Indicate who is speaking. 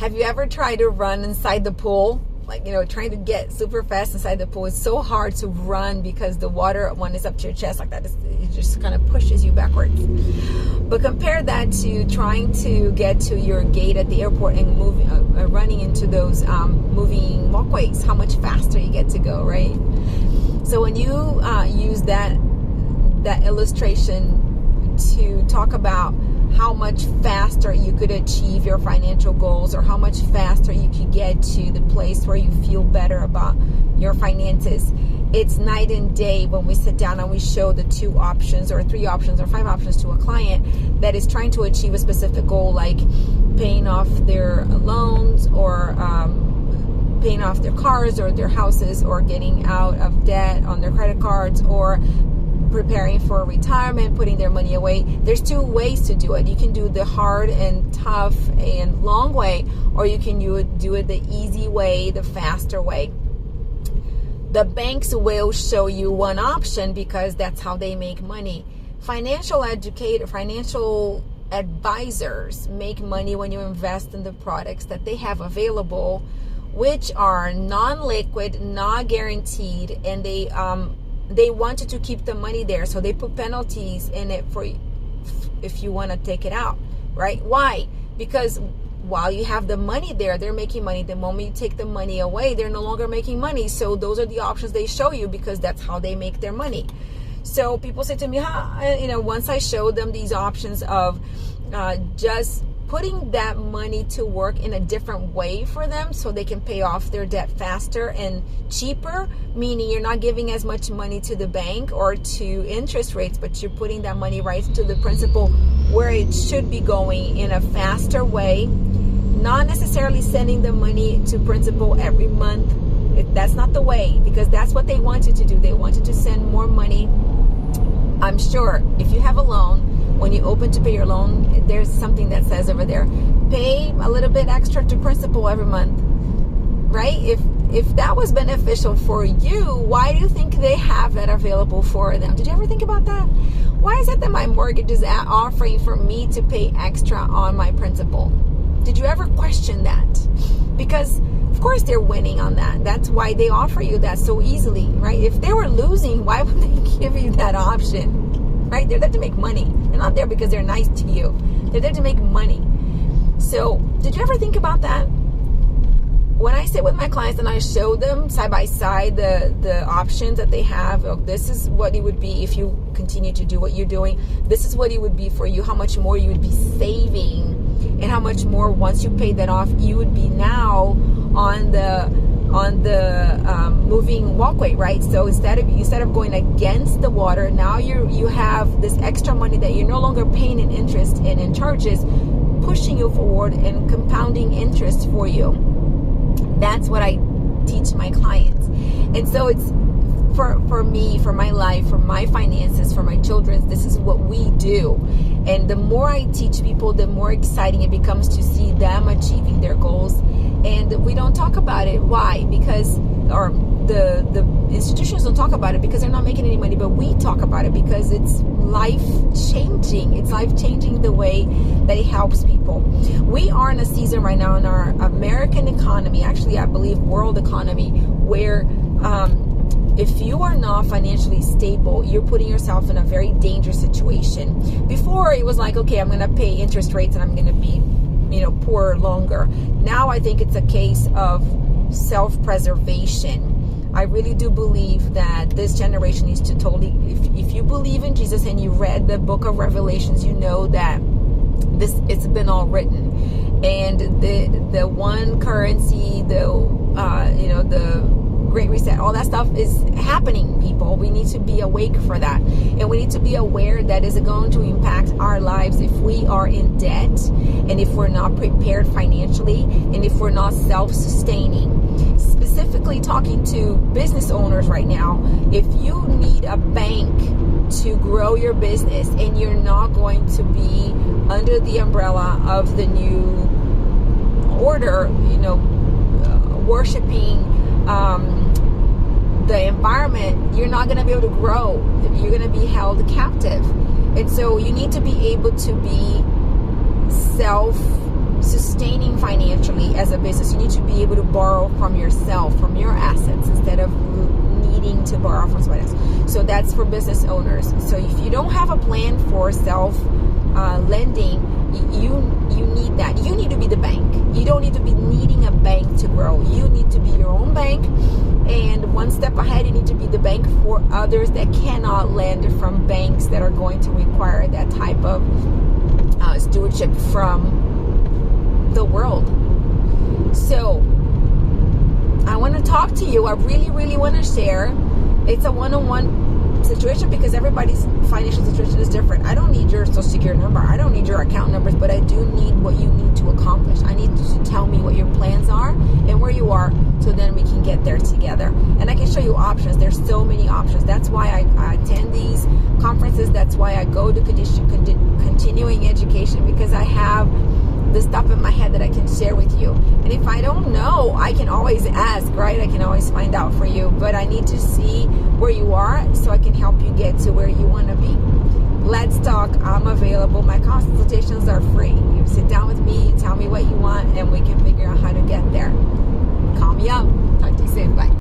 Speaker 1: Have you ever tried to run inside the pool? Like, trying to get super fast inside the pool. It's so hard to run because the water, when it's up to your chest like that, it just kind of pushes you backwards. But compare that to trying to get to your gate at the airport and running into those moving walkways. How much faster you get to go, right? So when you use that illustration to talk about how much faster you could achieve your financial goals, or how much faster you could get to the place where you feel better about your finances, it's night and day when we sit down and we show the 2 options or 3 options or 5 options to a client that is trying to achieve a specific goal, like paying off their loans, or paying off their cars or their houses, or getting out of debt on their credit cards, or preparing for retirement, putting their money away. There's 2 ways to do it. You can do the hard and tough and long way, or you can do it the easy way, the faster way. The banks will show you one option because that's how they make money. Financial advisors make money when you invest in the products that they have available, which are non-liquid, not guaranteed, and they wanted to keep the money there, so they put penalties in it for if you want to take it out, right? Why? Because while you have the money there, they're making money. The moment you take the money away, they're no longer making money. So those are the options they show you because that's how they make their money. So people say to me, once I showed them these options of just putting that money to work in a different way for them so they can pay off their debt faster and cheaper, meaning you're not giving as much money to the bank or to interest rates, but you're putting that money right to the principal where it should be going in a faster way, not necessarily sending the money to principal every month. That's not the way, because that's what they wanted to do. They wanted to send more money. I'm sure if you have a loan, when you open to pay your loan, there's something that says over there, pay a little bit extra to principal every month, right? If that was beneficial for you, why do you think they have that available for them? Did you ever think about that? Why is it that my mortgage is offering for me to pay extra on my principal? Did you ever question that? Because of course they're winning on that. That's why they offer you that so easily, right? If they were losing, why would they give you that option? Right? They're there to make money. They're not there because they're nice to you. They're there to make money. So, did you ever think about that? When I sit with my clients and I show them side by side the options that they have, this is what it would be if you continue to do what you're doing. This is what it would be for you, how much more you would be saving, and how much more once you pay that off, you would be now on the moving walkway, right? So instead of going against the water, now you have this extra money that you're no longer paying in interest and in charges, pushing you forward and compounding interest for you. That's what I teach my clients. And so it's for me, for my life, for my finances, for my children, this is what we do. And the more I teach people, the more exciting it becomes to see them achieving their goals. And we don't talk about it. Why? Because, or the institutions don't talk about it because they're not making any money, but we talk about it because it's life-changing. It's life-changing the way that it helps people. We are in a season right now in our American economy, actually I believe world economy, where if you are not financially stable, you're putting yourself in a very dangerous situation. Before, it was like, okay, I'm going to pay interest rates and I'm going to be, poor longer. Now I think it's a case of self-preservation. I really do believe that this generation needs to totally, if you believe in Jesus and you read the book of Revelations, you know that it's been all written. And the one currency, the Great Reset, all that stuff is happening, people. We need to be awake for that. And we need to be aware that it's going to impact our lives if we are in debt and if we're not prepared financially and if we're not self-sustaining. Specifically talking to business owners right now, if you need a bank to grow your business and you're not going to be under the umbrella of the new order, worshiping the environment, you're not going to be able to grow. You're going to be held captive. And so you need to be able to be self-sustaining financially as a business, you need to be able to borrow from yourself, from your assets, instead of needing to borrow from somebody else. So that's for business owners. So if you don't have a plan for self lending, you need that. You need to be the bank. You don't need to be needing a bank to grow. You need to be your own bank, and one step ahead, you need to be the bank for others that cannot lend from banks that are going to require that type of stewardship from the world. So I want to talk to you. I really want to share. It's a one-on-one situation because everybody's financial situation is different. I don't need your social security number. I don't need your account numbers, but I do need what you need to accomplish. I need you to tell me what your plans are and where you are, so then we can get there together. And I can show you options. There's so many options. That's why I attend these conferences. That's why I go to continuing education, because I have the stuff in my head that I can share with you. And if I don't know, I can always ask, right? I can always find out for you. But I need to see where you are so I can help you get to where you want to be. Let's talk. I'm available. My consultations are free. You sit down with me, you tell me what you want, and we can figure out how to get there. Call me up. Talk to you soon. Bye.